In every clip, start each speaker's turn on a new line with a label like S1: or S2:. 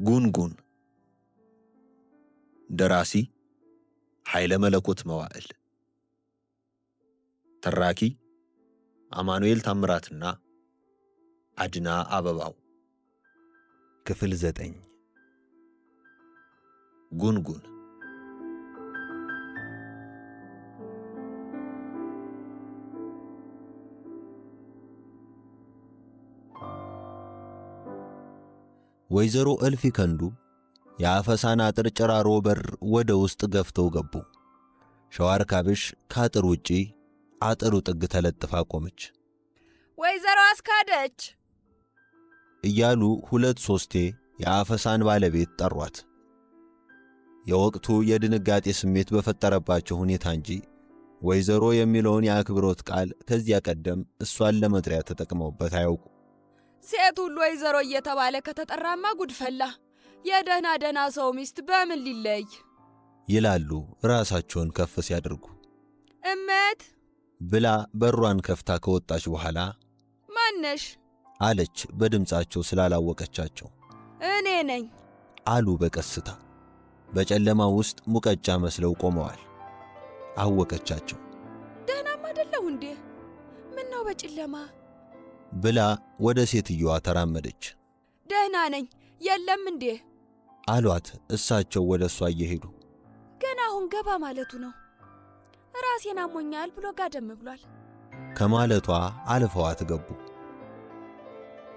S1: ጉንጉን ደራሲ ኃይለ መለኮት መዋዕል ተራኪ አማኑኤል ታምራትና አድና አበባው ክፍል 9 ጉንጉን ወይዘሮ እልፊ ከንዱ የአፈሳን አጥር ጭራሮ በር ወደ ውስጥ ገፍተው ገቡ። ሸዋርካብሽ ከአጥር ውጪ አጥሩ ጥግ ተለጥፋ ቆመች።
S2: ወይዘሮ አስካደች
S1: እያሉ ሁለት ሶስቴ የአፈሳን ባለቤት ጠሯት። የወቅቱ የድንጋጤ ስሜት በፈጠረባቸው ሁኔታ እንጂ ወይዘሮ የሚለውን የአክብሮት ቃል ከዚያ ቀደም እሷን ለመጥሪያ ተጠቅመውበት አያውቁ።
S2: ሴት ሁሉ ወይዘሮ እየተባለ ከተጠራማ ጉድፈላ የደህና ሰው ሚስት በምን ሊለይ
S1: ይላሉ ራሳቸውን ከፍ ሲያደርጉ።
S2: እመት
S1: ብላ በሯን ከፍታ ከወጣች በኋላ
S2: ማነሽ
S1: አለች በድምጻቸው ስላላወቀቻቸው።
S2: እኔ ነኝ
S1: አሉ በቀስታ። በጨለማ ውስጥ ሙቀጫ መስለው ቆመዋል። አወቀቻቸው።
S2: ደህናም አይደለሁ እንዴ? ምን ነው በጨለማ
S1: ብላ ወደ ሴትየዋ ተራመደች።
S2: ደህና ነኝ የለም እንዴ
S1: አሏት እሳቸው ወደ እሷ እየሄዱ።
S2: ገና አሁን ገባ ማለቱ ነው። ራሴን አሞኛል ብሎ ጋደም ብሏል
S1: ከማለቷ አልፈዋት ገቡ።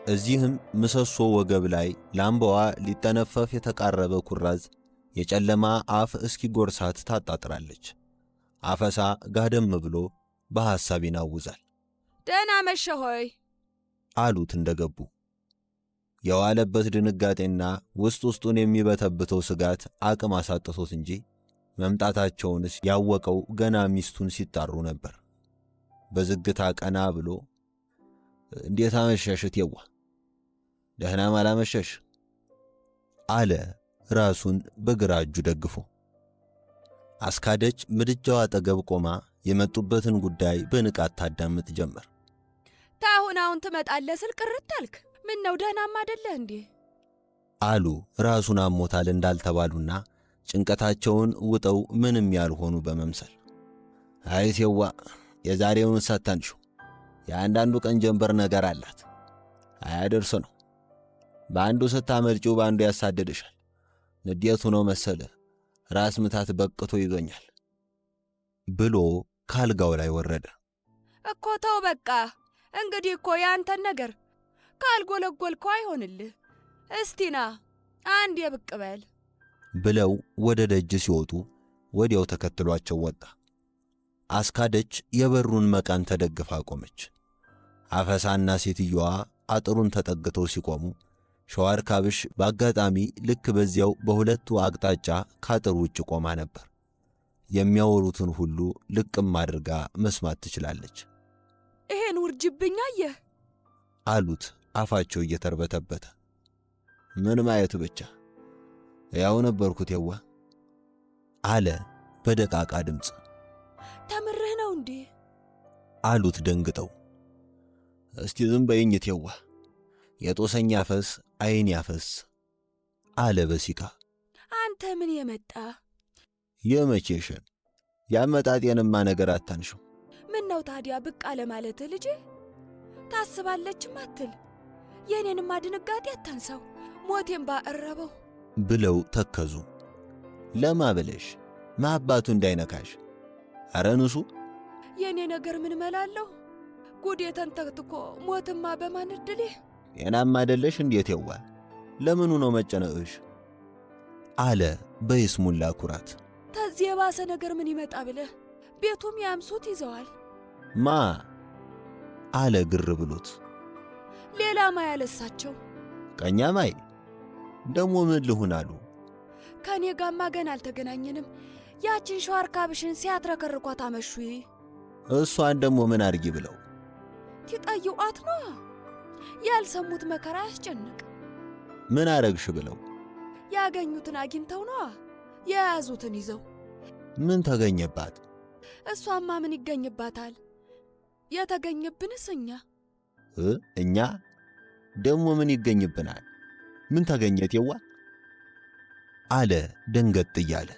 S1: እዚህም ምሰሶ ወገብ ላይ ላምባዋ ሊጠነፈፍ የተቃረበ ኩራዝ የጨለማ አፍ እስኪጎርሳት ታጣጥራለች። አፈሳ ጋደም ብሎ በሐሳብ ይናውዛል።
S2: ደህና መሸ ሆይ
S1: አሉት እንደገቡ። የዋለበት ድንጋጤና ውስጡን የሚበተብተው ስጋት አቅም አሳጥቶት እንጂ መምጣታቸውንስ ያወቀው ገና ሚስቱን ሲጣሩ ነበር። በዝግታ ቀና ብሎ እንዴት አመሸሽ እቴዋ? ደህና ማላመሸሽ አለ ራሱን በግራ እጁ ደግፎ። አስካደች ምድጃው አጠገብ ቆማ የመጡበትን ጉዳይ በንቃት ታዳምጥ ጀመር።
S2: አሁን ትመጣለህ ስል ቅርት አልክ። ምን ነው ደህናም አይደለህ እንዴ?
S1: አሉ ራሱን አሞታል እንዳልተባሉና ጭንቀታቸውን ውጠው ምንም ያልሆኑ በመምሰል። አይ ሴዋ የዛሬውን ሰተንሹ የአንዳንዱ ቀን ጀንበር ነገር አላት። አያደርስ ነው። በአንዱ ስታመልጪው በአንዱ ያሳድድሻል። ንዴቱ ነው መሰለ ራስ ምታት በቅቶ ይዞኛል ብሎ ካልጋው ላይ ወረደ።
S2: እኮ ተው በቃ እንግዲህ እኮ ያንተን ነገር ካልጎለጎልከው አይሆንልህ። እስቲና አንድ የብቅ በል
S1: ብለው ወደ ደጅ ሲወጡ ወዲያው ተከትሏቸው ወጣ። አስካደች የበሩን መቃን ተደግፋ ቆመች። አፈሳና ሴትየዋ አጥሩን ተጠግተው ሲቆሙ ሸዋርካብሽ በአጋጣሚ ልክ በዚያው በሁለቱ አቅጣጫ ካጥሩ ውጭ ቆማ ነበር። የሚያወሩትን ሁሉ ልቅም አድርጋ መስማት ትችላለች።
S2: ይሄን ውርጅብኛ አየህ
S1: አሉት አፋቸው እየተርበተበተ። ምን ማየት ብቻ ያው ነበርኩት የዋ አለ በደቃቃ ድምፅ።
S2: ተምረህ ነው እንዴ
S1: አሉት ደንግጠው። እስቲ ዝም በይኝ የዋ የጦሰኛ ፈስ አይን ያፈስ አለ በሲካ።
S2: አንተ ምን የመጣ
S1: የመቼሽን ያመጣጤንማ ነገር አታንሽው።
S2: ምን ነው ታዲያ ብቅ አለ ማለት ልጄ? ታስባለችም አትል የኔንማ ድንጋጤ አታንሳው። ሞቴን ባእረበው
S1: ብለው ተከዙ። ለማ ብለሽ ማባቱ እንዳይነካሽ አረንሱ።
S2: የኔ ነገር ምን መላለሁ? ጉዴ ተንተክትኮ ሞትማ በማን እድሌ።
S1: የናም አይደለሽ እንዴት የዋ ለምኑ ነው መጨነቅሽ? አለ በይስሙላ ኩራት።
S2: ተዚህ የባሰ ነገር ምን ይመጣ ብለህ ቤቱም ያምሱት ይዘዋል።
S1: ማ አለ ግር ብሎት።
S2: ሌላ ማ ያለሳቸው
S1: ቀኛ ማይ ደሞ ምን ልሁን አሉ።
S2: ከኔ ጋማ ገና አልተገናኘንም። ያችን ሸዋርካብሽን ሲያትረከርኳት አመሹ።
S1: እሷን ደሞ ምን አርጊ ብለው
S2: ትጠይቋት ነው። ያልሰሙት መከራ ያስጨንቅ።
S1: ምን አረግሽ ብለው
S2: ያገኙትን አግኝተው ነው የያዙትን ይዘው።
S1: ምን ተገኘባት?
S2: እሷማ ምን ይገኝባታል? የተገኘብንስ
S1: እኛ ደሞ ምን ይገኝብናል? ምን ተገኘት የዋ አለ ደንገጥ እያለ።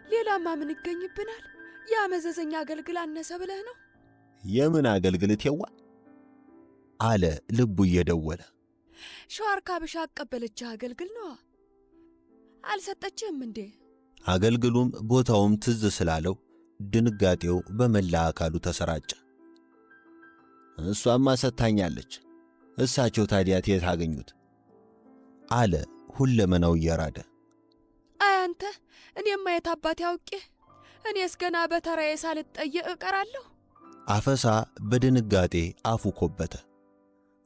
S2: ሌላማ ምን ይገኝብናል? ያ መዘዘኛ አገልግል አነሰ ብለህ ነው?
S1: የምን አገልግል እቴዋ? አለ ልቡ እየደወለ።
S2: ሸዋርካብሽ አቀበለችህ አገልግል ነዋ። አልሰጠችህም እንዴ?
S1: አገልግሉም ቦታውም ትዝ ስላለው ድንጋጤው በመላ አካሉ ተሰራጨ። እሷማ ሰጥታኛለች። እሳቸው ታዲያ የት አገኙት? አለ ሁለመናው እየራደ።
S2: አይ አንተ፣ እኔማ የት አባቴ አውቄ? እኔስ ገና በተራዬ ሳልጠየቅ እቀራለሁ።
S1: አፈሳ በድንጋጤ አፉ ኮበተ።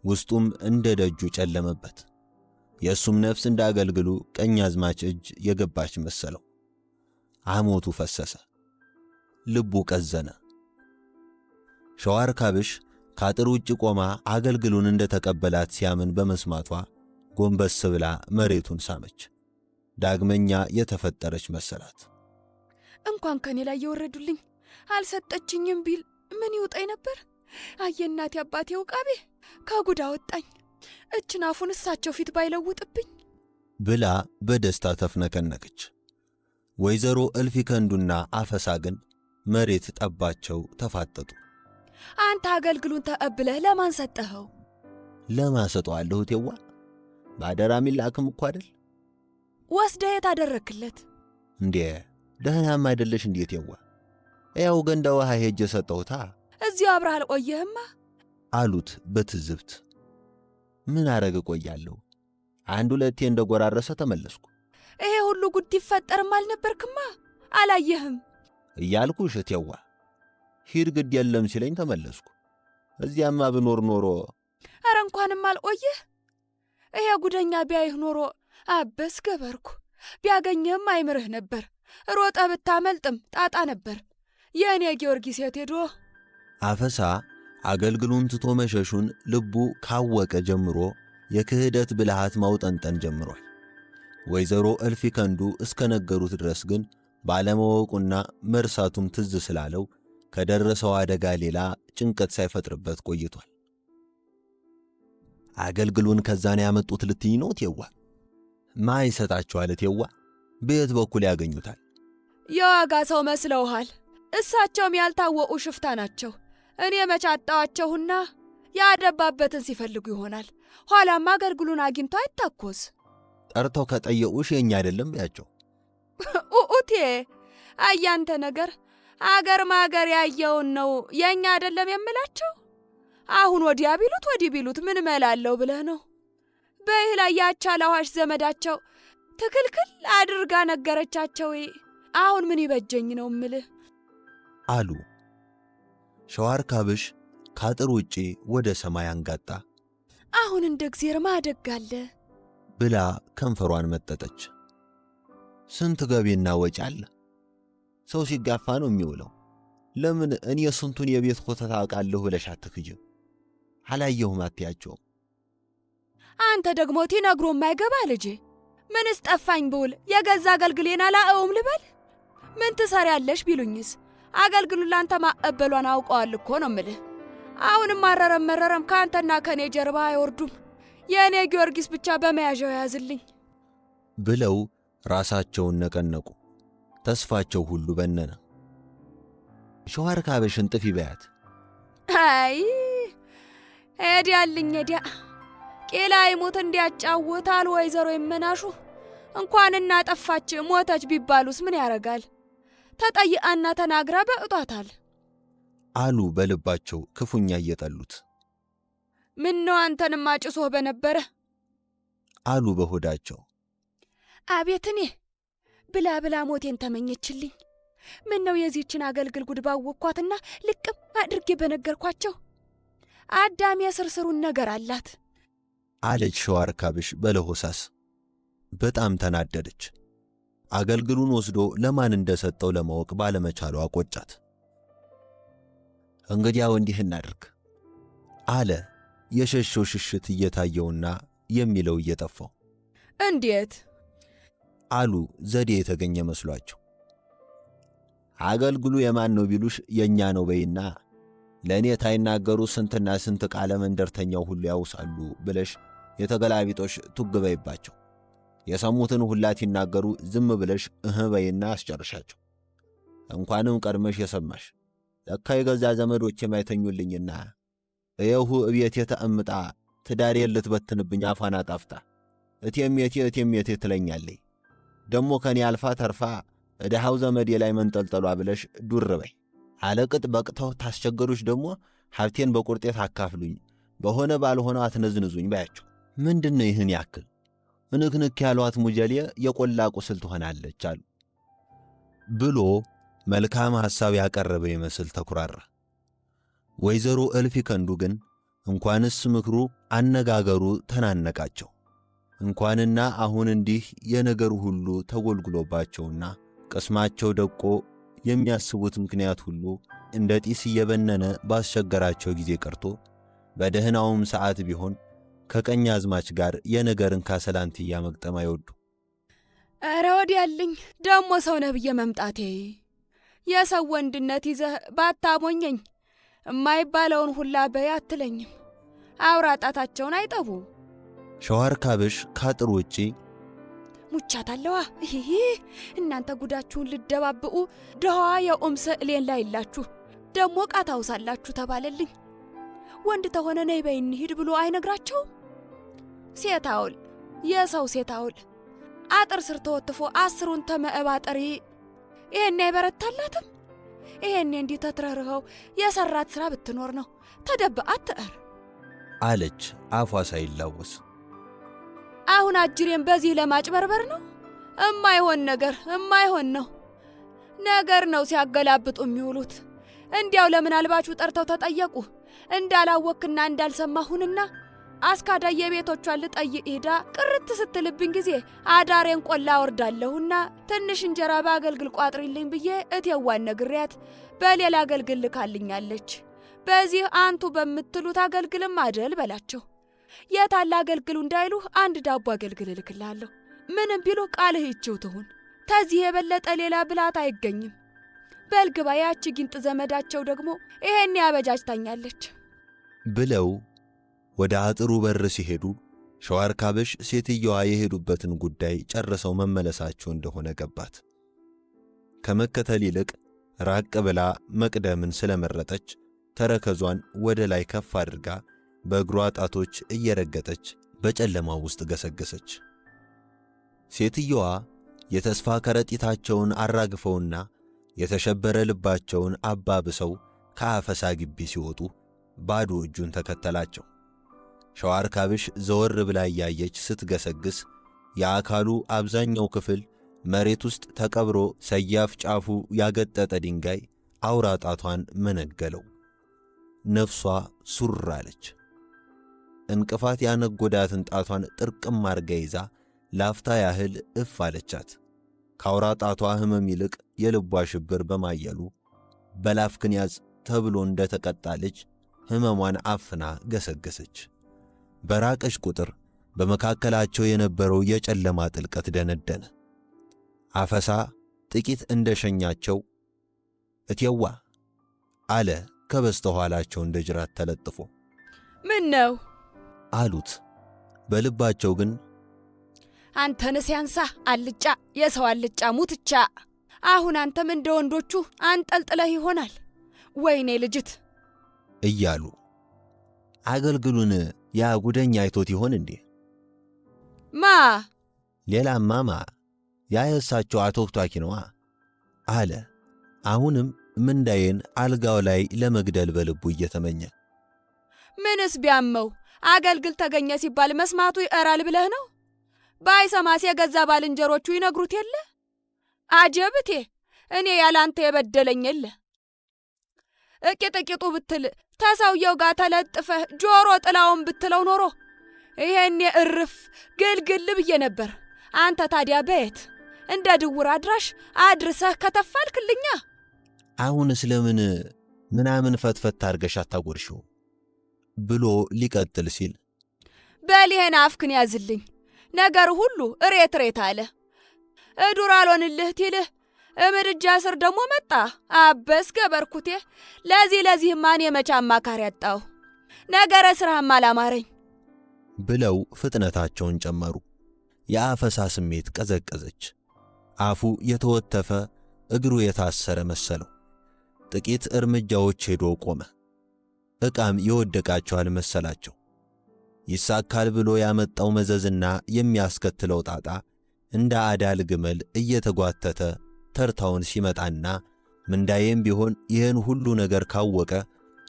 S1: ውስጡም እንደ ደጁ ጨለመበት። የእሱም ነፍስ እንዳገልግሉ ቀኛዝማች እጅ የገባች መሰለው። አሞቱ ፈሰሰ። ልቡ ቀዘነ። ሸዋርካብሽ ከአጥር ውጭ ቆማ አገልግሉን እንደ ተቀበላት ሲያምን በመስማቷ ጎንበስ ብላ መሬቱን ሳመች። ዳግመኛ የተፈጠረች መሰላት።
S2: እንኳን ከኔ ላይ የወረዱልኝ አልሰጠችኝም ቢል ምን ይውጣኝ ነበር? አየናቴ አባቴ ውቃቤ ከጉዳ ወጣኝ። እችን አፉን እሳቸው ፊት ባይለውጥብኝ
S1: ብላ በደስታ ተፍነከነከች። ወይዘሮ እልፊ ከንዱና አፈሳ ግን መሬት ጠባቸው፣ ተፋጠጡ።
S2: አንተ አገልግሉን ተቀብለህ ለማን ሰጠኸው?
S1: ለማን ሰጠዋለሁ እቴዋ? ባደራ ሚላክም እኮ አይደል?
S2: ወስደህ የት አደረክለት?
S1: እንዴ ደህናም አይደለሽ እንዴ እቴዋ? ያው ገንዳ ውሃ ሄጄ ሰጠሁታ።
S2: እዚሁ አብረህ አልቆየህማ?
S1: አሉት በትዝብት። ምን አረግ ቆያለሁ? አንድ ሁለቴ እንደጎራረሰ ተመለስኩ።
S2: ይሄ ሁሉ ጉድ ይፈጠርም አልነበርክማ? አላየህም
S1: እያልኩሽ እቴዋ። ሂድ ግድ የለም ሲለኝ ተመለስኩ። እዚያማ ብኖር ኖሮ።
S2: ኧረ እንኳንም አልቆየህ። ይሄ ጉደኛ ቢያይህ ኖሮ አበስ ገበርኩ። ቢያገኘህም አይምርህ ነበር። ሮጠ ብታመልጥም ጣጣ ነበር። የእኔ ጊዮርጊስ የት ሄዶ?
S1: አፈሳ አገልግሉን ትቶ መሸሹን ልቡ ካወቀ ጀምሮ የክህደት ብልሃት ማውጠንጠን ጀምሯል። ወይዘሮ እልፊ ከንዱ እስከ ነገሩት ድረስ ግን ባለማወቁና መርሳቱም ትዝ ስላለው ከደረሰው አደጋ ሌላ ጭንቀት ሳይፈጥርበት ቆይቷል። አገልግሉን ከዛን ያመጡት ልትይ ነው እቴዋ? ማ ይሰጣቸዋል እቴዋ? በየት በኩል ያገኙታል?
S2: የዋጋ ሰው መስለውሃል። እሳቸውም ያልታወቁ ሽፍታ ናቸው። እኔ መቻጣዋቸውና ያደባበትን ሲፈልጉ ይሆናል። ኋላም አገልግሉን አግኝቶ አይታኮስ።
S1: ጠርተው ከጠየቁሽ የኛ አይደለም ያቸው።
S2: ኡኡቴ አያንተ ነገር አገር ማገር ያየውን ነው የኛ አይደለም የምላቸው። አሁን ወዲያ ቢሉት ወዲህ ቢሉት ምን መላለው ብለህ ነው? በይህ ላይ ያቻ ለዋሽ ዘመዳቸው ትክልክል አድርጋ ነገረቻቸው። አሁን ምን ይበጀኝ ነው ምልህ
S1: አሉ። ሸዋርካብሽ ካጥር ውጪ ወደ ሰማይ አንጋጣ።
S2: አሁን እንደ እግዚአብሔር ማደጋለ
S1: ብላ ከንፈሯን መጠጠች። ስንት ገቢና ወጪ አለ። ሰው ሲጋፋ ነው የሚውለው። ለምን እኔ ስንቱን የቤት ኮተታ አውቃለሁ ብለሽ አትክጂም? አላየሁም አትያቸውም።
S2: አንተ ደግሞ ትነግሮ የማይገባ ልጄ። ምንስ ጠፋኝ ብውል የገዛ አገልግሌን አላየውም ልበል? ምን ትሰሪያለሽ ቢሉኝስ አገልግሉ ላንተ ማቀበሏን አውቀዋል እኮ ነው ምልህ። አሁንም ማረረም መረረም ካንተና ከኔ ጀርባ አይወርዱም። የእኔ ጊዮርጊስ ብቻ በመያዣው ያዝልኝ
S1: ብለው ራሳቸውን ነቀነቁ። ተስፋቸው ሁሉ በነነ። ሸዋርካብሽን ጥፊ በያት።
S2: አይ ሄዲያልኝ ሄዲያ ቄላ ይሞት እንዲያጫውታል ወይዘሮ ይመናሹ። እንኳን እናጠፋች ሞተች ቢባሉስ ምን ያረጋል? ተጠይቃና ተናግራ በእጧታል
S1: አሉ በልባቸው ክፉኛ እየጠሉት።
S2: ምን ነው አንተንም አጭሶህ በነበረ
S1: አሉ በሆዳቸው።
S2: አቤት እኔ ብላ ብላ ሞቴን ተመኘችልኝ። ምን ነው የዚህችን አገልግል ጉድ ባወቅኳትና ልቅም አድርጌ በነገርኳቸው። አዳም የስርስሩን ነገር አላት
S1: አለች ሸዋርካብሽ በለሆሳስ። በጣም ተናደደች። አገልግሉን ወስዶ ለማን እንደሰጠው ለማወቅ ባለመቻሉ አቆጫት። እንግዲያው እንዲህ እናድርግ አለ የሸሸው ሽሽት እየታየውና የሚለው እየጠፋው።
S2: እንዴት
S1: አሉ ዘዴ የተገኘ መስሏቸው። አገልግሉ የማን ነው ቢሉሽ የኛ ነው በይና ለእኔ ታይናገሩ ስንትና ስንት ቃለ መንደርተኛው ሁሉ ያውሳሉ ብለሽ የተገላቢጦሽ ቱግበይባቸው። የሰሙትን ሁላት ይናገሩ ዝም ብለሽ በይና አስጨርሻቸው። እንኳንም ቀድመሽ የሰማሽ ለካ የገዛ ዘመዶቼ ማይተኙልኝና እየሁ እቤቴ ተቀምጣ ትዳሬን ልትበትንብኝ አፏን አጣፍታ እቴሜቴ ትለኛለች። ደሞ ከኔ አልፋ ተርፋ እደሃው ዘመዴ ላይ መንጠልጠሏ ብለሽ ዱር በይ። አለቅጥ በቅተው ታስቸገሩሽ ደሞ ሀብቴን በቁርጤት አካፍሉኝ፣ በሆነ ባልሆነው አትነዝንዙኝ ባያቸው። ምንድነው ይህን ያክል? እንክንክ ያሏት ሙጀሌ የቆላ ቁስል ትሆናለች አሉ ብሎ መልካም ሐሳብ ያቀረበ ይመስል ተኩራራ። ወይዘሮ እልፊ ከንዱ ግን እንኳንስ ምክሩ አነጋገሩ ተናነቃቸው። እንኳንና አሁን እንዲህ የነገሩ ሁሉ ተጎልግሎባቸውና ቅስማቸው ደቆ የሚያስቡት ምክንያት ሁሉ እንደ ጢስ እየበነነ ባስቸገራቸው ጊዜ ቀርቶ በደህናውም ሰዓት ቢሆን ከቀኝ አዝማች ጋር የነገርን ካሰላንትያ መግጠም አይወዱ።
S2: ኧረ ወዲያልኝ ደሞ ሰው ነህ ብዬ መምጣቴ። የሰው ወንድነት ይዘህ ባታሞኘኝ የማይባለውን ሁላ በይ አትለኝም። አውራ ጣታቸውን አይጠቡ።
S1: ሸዋርካብሽ ካጥር ውጪ
S2: ሙቻታለዋ። ይሄ እናንተ ጉዳችሁን ልደባብኡ ደዋ የኦም ስዕሌን ላይ ይላችሁ ደሞ ቃታውሳላችሁ ተባለልኝ። ወንድ ተሆነ ነይ በይ እንሂድ ብሎ አይነግራቸውም። ሴታውል የሰው ሴታውል አጥር ስር ተወትፎ 10ሩን ተመባጠሪ ይሄን አይበረታላትም። ይሄን እንዲህ ተትረርኸው የሰራት ስራ ብትኖር ነው ተደብአት ትዕር
S1: አለች አፏ ሳይላወስ።
S2: አሁን አጅሬን በዚህ ለማጭበርበር ነው። እማይሆን ነገር ነው ሲያገላብጡ የሚውሉት። እንዲያው ለምናልባችሁ ጠርተው ተጠየቁ እንዳላወክና እንዳልሰማሁንና አስካዳ የቤቶቿን ልጠይቅ ሄዳ ቅርት ስትልብኝ ጊዜ አዳሬን ቆላ ወርዳለሁና ትንሽ እንጀራ በአገልግል ቋጥሪልኝ ብዬ እቴዋን ነግሪያት በሌላ አገልግል ልካልኛለች። በዚህ አንቱ በምትሉት አገልግልም አደል በላቸው። የታላ አገልግሉ እንዳይሉ አንድ ዳቦ አገልግል ልክላለሁ። ምንም ቢሉ ቃልህ ይችው ትሁን። ተዚህ የበለጠ ሌላ ብላት አይገኝም። በልግባ ያቺ ጊንጥ ዘመዳቸው ደግሞ ይሄን ያበጃጅታኛለች
S1: ብለው ወደ አጥሩ በር ሲሄዱ ሸዋርካብሽ ሴትየዋ የሄዱበትን ጉዳይ ጨርሰው መመለሳቸው እንደሆነ ገባት። ከመከተል ይልቅ ራቅ ብላ መቅደምን ስለመረጠች ተረከዟን ወደ ላይ ከፍ አድርጋ በእግሯ ጣቶች እየረገጠች በጨለማው ውስጥ ገሰገሰች። ሴትየዋ የተስፋ ከረጢታቸውን አራግፈውና የተሸበረ ልባቸውን አባብሰው ከአፈሳ ግቢ ሲወጡ ባዶ እጁን ተከተላቸው። ሸዋርካብሽ ዘወር ብላ እያየች ስትገሰግስ የአካሉ አብዛኛው ክፍል መሬት ውስጥ ተቀብሮ ሰያፍ ጫፉ ያገጠጠ ድንጋይ አውራ ጣቷን መነገለው። ነፍሷ ሱር አለች። እንቅፋት ያነጎዳትን ጣቷን ጥርቅም አርጋ ይዛ ላፍታ ያህል እፍ አለቻት። ከአውራ ጣቷ ህመም ይልቅ የልቧ ሽብር በማየሉ በላፍክን ያዝ ተብሎ እንደተቀጣ ልጅ ህመሟን አፍና ገሰገሰች። በራቀች ቁጥር በመካከላቸው የነበረው የጨለማ ጥልቀት ደነደነ። አፈሳ ጥቂት እንደሸኛቸው እቴዋ አለ ከበስተኋላቸው እንደ ጅራት ተለጥፎ።
S2: ምን ነው
S1: አሉት። በልባቸው ግን
S2: አንተንስ ያንሳ አልጫ የሰው አልጫ ሙትቻ፣ አሁን አንተም እንደ ወንዶቹ አንጠልጥለህ ይሆናል ወይኔ ልጅት
S1: እያሉ አገልግሉን ያ ጉደኛ አይቶት ይሆን እንዴ?
S2: ማ
S1: ሌላማ ያ የእሳቸው አቶክቷኪ ነዋ አለ። አሁንም ምንዳዬን አልጋው ላይ ለመግደል በልቡ እየተመኘ።
S2: ምንስ ቢያመው አገልግል ተገኘ ሲባል መስማቱ ይቀራል ብለህ ነው? ባይሰማስ የገዛ ባልንጀሮቹ ይነግሩት የለ? አጀብቴ እኔ ያላንተ የበደለኝ የለ። እቂጥቂጡ ብትል ተሰውየው ጋር ተለጥፈህ ጆሮ ጥላውን ብትለው ኖሮ ይሄኔ እርፍ ግልግል ብዬ ነበር። አንተ ታዲያ በየት እንደ ድውር አድራሽ አድርሰህ ከተፋልክልኛ።
S1: አሁን ስለምን ምናምን ፈትፈት አርገሽ አታጎርሽው ብሎ ሊቀጥል ሲል
S2: በሊሄን አፍክን ያዝልኝ ነገር ሁሉ እሬት አለ። እዱር አልሆንልህ ትልህ እምድጃ ስር ደሞ መጣ አበስ ገበርኩቴ። ለዚህ ማን የመቻ አማካሪ ያጣው ነገረ ስራህም አላማረኝ
S1: ብለው ፍጥነታቸውን ጨመሩ። የአፈሳ ስሜት ቀዘቀዘች። አፉ የተወተፈ፣ እግሩ የታሰረ መሰለው። ጥቂት እርምጃዎች ሄዶ ቆመ። ዕቃም የወደቃቸው አልመሰላቸው። ይሳካል ብሎ ያመጣው መዘዝና የሚያስከትለው ጣጣ እንደ አዳል ግመል እየተጓተተ ተርታውን ሲመጣና ምንዳዬም ቢሆን ይህን ሁሉ ነገር ካወቀ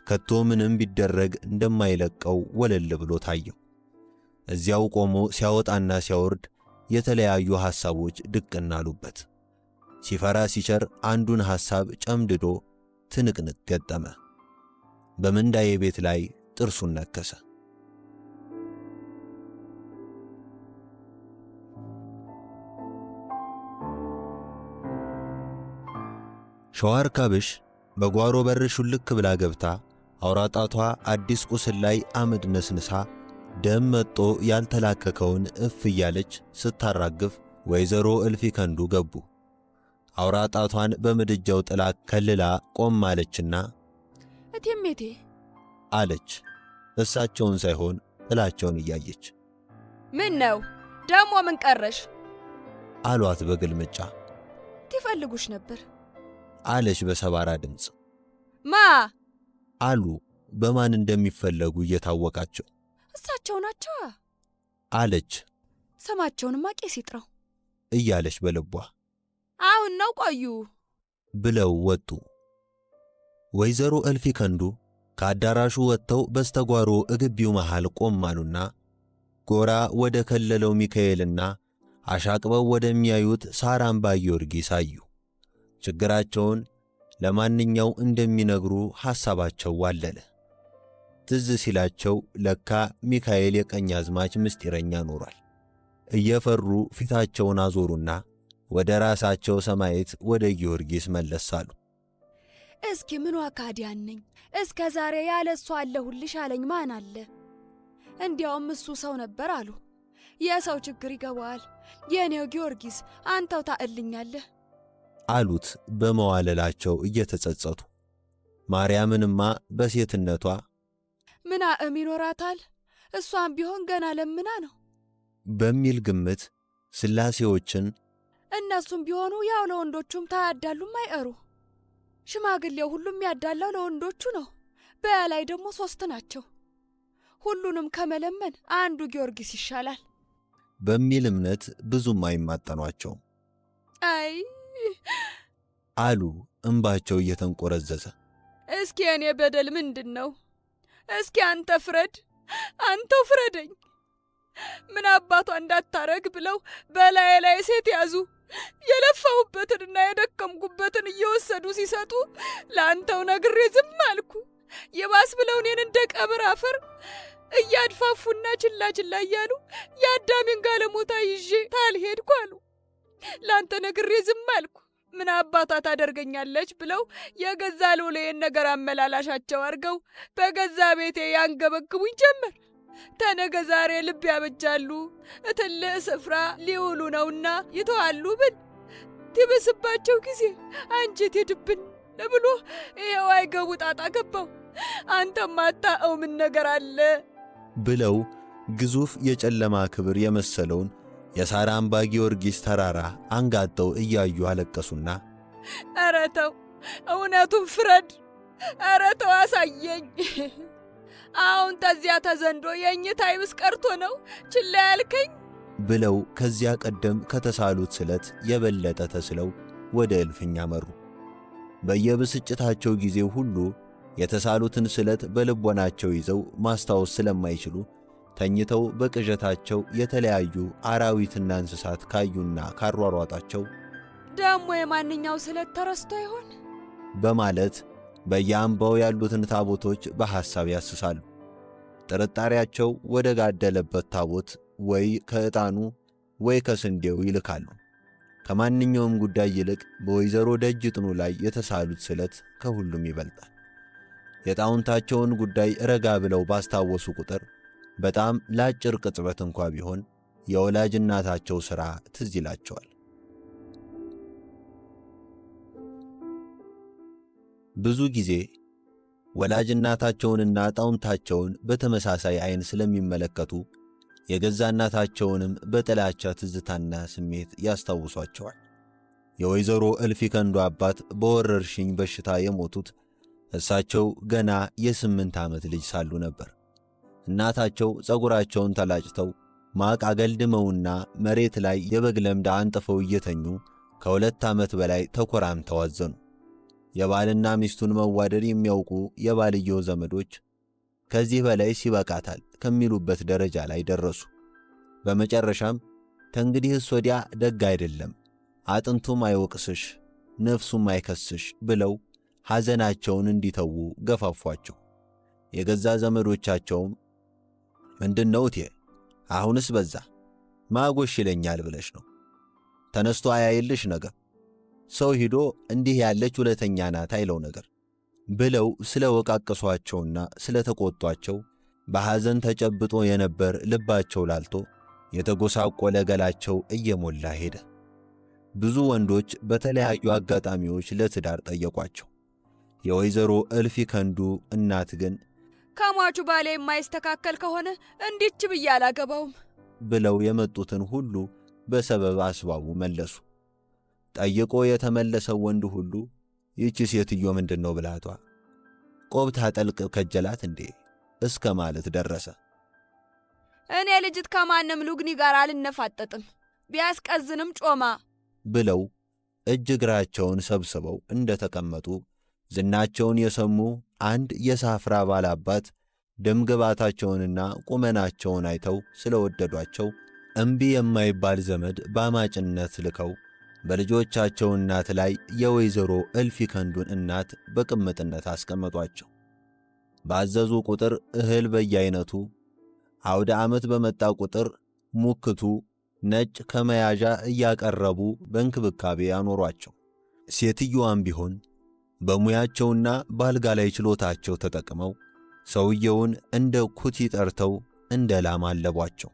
S1: ከቶ ምንም ቢደረግ እንደማይለቀው ወለል ብሎ ታየው። እዚያው ቆሞ ሲያወጣና ሲያወርድ የተለያዩ ሐሳቦች ድቅና አሉበት። ሲፈራ ሲቸር አንዱን ሐሳብ ጨምድዶ ትንቅንቅ ገጠመ። በምንዳዬ ቤት ላይ ጥርሱን ነከሰ። ሸዋር ካብሽ በጓሮ በር ሹልክ ብላ ገብታ አውራጣቷ አዲስ ቁስል ላይ አመድ ነስንሳ ደም መጦ ያልተላከከውን እፍ እያለች ስታራግፍ ወይዘሮ እልፊ ከንዱ ገቡ። አውራጣቷን በምድጃው ጥላ ከልላ ቆም አለችና
S2: እቴሜቴ
S1: አለች፣ እሳቸውን ሳይሆን ጥላቸውን እያየች።
S2: ምን ነው ደሞ ምን ቀረሽ?
S1: አሏት በግልምጫ።
S2: ትፈልጉሽ ነበር
S1: አለች በሰባራ ድምፅ።
S2: ማ
S1: አሉ በማን እንደሚፈለጉ እየታወቃቸው።
S2: እሳቸው ናቸው
S1: አለች
S2: ስማቸውንማ ቄስ ይጥራው
S1: እያለች በልቧ።
S2: አሁን ነው ቆዩ
S1: ብለው ወጡ። ወይዘሮ እልፊ ከንዱ ከአዳራሹ ወጥተው በስተጓሮ እግቢው መሃል ቆም አሉና ጎራ ወደ ከለለው ሚካኤልና አሻቅበው ወደሚያዩት ሳራምባ ጊዮርጊስ አዩ። ችግራቸውን ለማንኛው እንደሚነግሩ ሐሳባቸው ዋለለ። ትዝ ሲላቸው ለካ ሚካኤል የቀኝ አዝማች ምስጢረኛ ኖሯል። እየፈሩ ፊታቸውን አዞሩና ወደ ራሳቸው ሰማየት ወደ ጊዮርጊስ መለሳሉ።
S2: እስኪ ምን ዋካዲያን ነኝ? እስከ ዛሬ ያለ እሱ አለሁልሽ አለኝ ማን አለ? እንዲያውም እሱ ሰው ነበር አሉ። የሰው ችግር ይገባዋል። የኔው ጊዮርጊስ አንተው ታእልኛለህ
S1: አሉት በመዋለላቸው እየተጸጸቱ። ማርያምንማ በሴትነቷ
S2: ምናእም ይኖራታል፣ እሷም ቢሆን ገና ለምና ነው
S1: በሚል ግምት ስላሴዎችን
S2: እነሱም ቢሆኑ ያው ለወንዶቹም ታያዳሉም አይቀሩ። ሽማግሌው ሁሉም ያዳላው ለወንዶቹ ነው። በላይ ደግሞ 3 ናቸው። ሁሉንም ከመለመን አንዱ ጊዮርጊስ ይሻላል
S1: በሚል እምነት ብዙም አይማጠኗቸው።
S2: አይ
S1: አሉ እንባቸው እየተንቆረዘዘ።
S2: እስኪ እኔ በደል ምንድን ነው? እስኪ አንተ ፍረድ፣ አንተው ፍረደኝ። ምን አባቷ እንዳታረግ ብለው በላይ ላይ ሴት ያዙ። የለፋሁበትንና የደከምኩበትን እየወሰዱ ሲሰጡ ለአንተው ነግሬ ዝም አልኩ። የባስ ብለው እኔን እንደ ቀብር አፈር እያድፋፉና ችላ ችላ እያሉ የአዳሜን ጋለሞታ ይዤ ታልሄድኩ አሉ። ለአንተ ነግሬ ዝም አልኩ። ምን አባቷ ታደርገኛለች ብለው የገዛ ሎሌን ነገር አመላላሻቸው አርገው በገዛ ቤቴ ያንገበግቡኝ ጀመር። ተነገ ዛሬ ልብ ያበጃሉ፣ እትልህ ስፍራ ሊውሉ ነውና ይተዋሉ ብል ትብስባቸው ጊዜ አንጀት የድብን ብሎ ይኸው አይገቡ ጣጣ ገባው። አንተም አታኸው ምን ነገር አለ
S1: ብለው ግዙፍ የጨለማ ክብር የመሰለውን የሳራምባ ጊዮርጊስ ተራራ አንጋጠው እያዩ አለቀሱና
S2: ኧረ ተው እውነቱን ፍረድ፣ ኧረ ተው አሳየኝ። አሁን ተዚያ ተዘንዶ የእኝታ ይብስ ቀርቶ ነው ችላ ያልከኝ
S1: ብለው ከዚያ ቀደም ከተሳሉት ስለት የበለጠ ተስለው ወደ እልፍኛ መሩ። በየብስጭታቸው ጊዜ ሁሉ የተሳሉትን ስለት በልቦናቸው ይዘው ማስታወስ ስለማይችሉ ተኝተው በቅዠታቸው የተለያዩ አራዊትና እንስሳት ካዩና ካሯሯጣቸው
S2: ደሞ የማንኛው ስለት ተረስቶ ይሆን
S1: በማለት በየአምባው ያሉትን ታቦቶች በሐሳብ ያስሳሉ። ጥርጣሬያቸው ወደ ጋደለበት ታቦት ወይ ከዕጣኑ ወይ ከስንዴው ይልካሉ። ከማንኛውም ጉዳይ ይልቅ በወይዘሮ ደጅ ጥኑ ላይ የተሳሉት ስለት ከሁሉም ይበልጣል። የጣውንታቸውን ጉዳይ ረጋ ብለው ባስታወሱ ቁጥር በጣም ለአጭር ቅጽበት እንኳ ቢሆን የወላጅ እናታቸው ሥራ ትዝ ይላቸዋል። ብዙ ጊዜ ወላጅ እናታቸውንና ጣውንታቸውን በተመሳሳይ ዓይን ስለሚመለከቱ የገዛ እናታቸውንም በጥላቻ ትዝታና ስሜት ያስታውሷቸዋል። የወይዘሮ እልፊከንዱ አባት በወረርሽኝ በሽታ የሞቱት እሳቸው ገና የ8 ዓመት ልጅ ሳሉ ነበር። እናታቸው ፀጉራቸውን ተላጭተው ማቅ አገልድመውና መሬት ላይ የበግ ለምድ አንጥፈው እየተኙ ከ2 ዓመት በላይ ተኮራምተው አዘኑ። የባልና ሚስቱን መዋደድ የሚያውቁ የባልየው ዘመዶች ከዚህ በላይ ሲበቃታል ከሚሉበት ደረጃ ላይ ደረሱ። በመጨረሻም ከእንግዲህስ ወዲያ ደግ አይደለም፣ አጥንቱም አይወቅስሽ፣ ነፍሱም አይከስሽ ብለው ሐዘናቸውን እንዲተዉ ገፋፏቸው። የገዛ ዘመዶቻቸውም ምንድነው እቴ አሁንስ በዛ፣ ማጎሽ ይለኛል ብለሽ ነው? ተነስቶ አያይልሽ ነገር፣ ሰው ሂዶ እንዲህ ያለች ሁለተኛ ናት አይለው ነገር ብለው ስለ ወቃቀሷቸውና ስለ ተቆጧቸው በሐዘን ተጨብጦ የነበር ልባቸው ላልቶ የተጎሳቆለ ገላቸው እየሞላ ሄደ። ብዙ ወንዶች በተለያዩ አጋጣሚዎች ለትዳር ጠየቋቸው። የወይዘሮ እልፊከንዱ እናት ግን
S2: ከሟቹ ባሌ የማይስተካከል ከሆነ እንዲች ብዬ አላገባውም
S1: ብለው የመጡትን ሁሉ በሰበብ አስባቡ መለሱ። ጠይቆ የተመለሰው ወንድ ሁሉ ይህች ሴትዮ ምንድነው ብላቷ ቆብታ ጠልቅ ከጀላት እንዴ እስከ ማለት ደረሰ።
S2: እኔ ልጅት ከማንም ሉግኒ ጋር አልነፋጠጥም፣ ቢያስቀዝንም ጮማ
S1: ብለው እጅ እግራቸውን ሰብስበው እንደተቀመጡ ዝናቸውን የሰሙ አንድ የሳፍራ ባላባት ደምግባታቸውንና ቁመናቸውን አይተው ስለወደዷቸው እምቢ የማይባል ዘመድ በአማጭነት ልከው በልጆቻቸው እናት ላይ የወይዘሮ እልፊከንዱን እናት በቅምጥነት አስቀመጧቸው። ባዘዙ ቁጥር እህል በየአይነቱ፣ አውደ ዓመት በመጣ ቁጥር ሙክቱ ነጭ ከመያዣ እያቀረቡ በእንክብካቤ ያኖሯቸው። ሴትዮዋም ቢሆን በሙያቸውና ባልጋ ላይ ችሎታቸው ተጠቅመው ሰውየውን እንደ ኩቲ ጠርተው እንደ ላም አለቧቸው።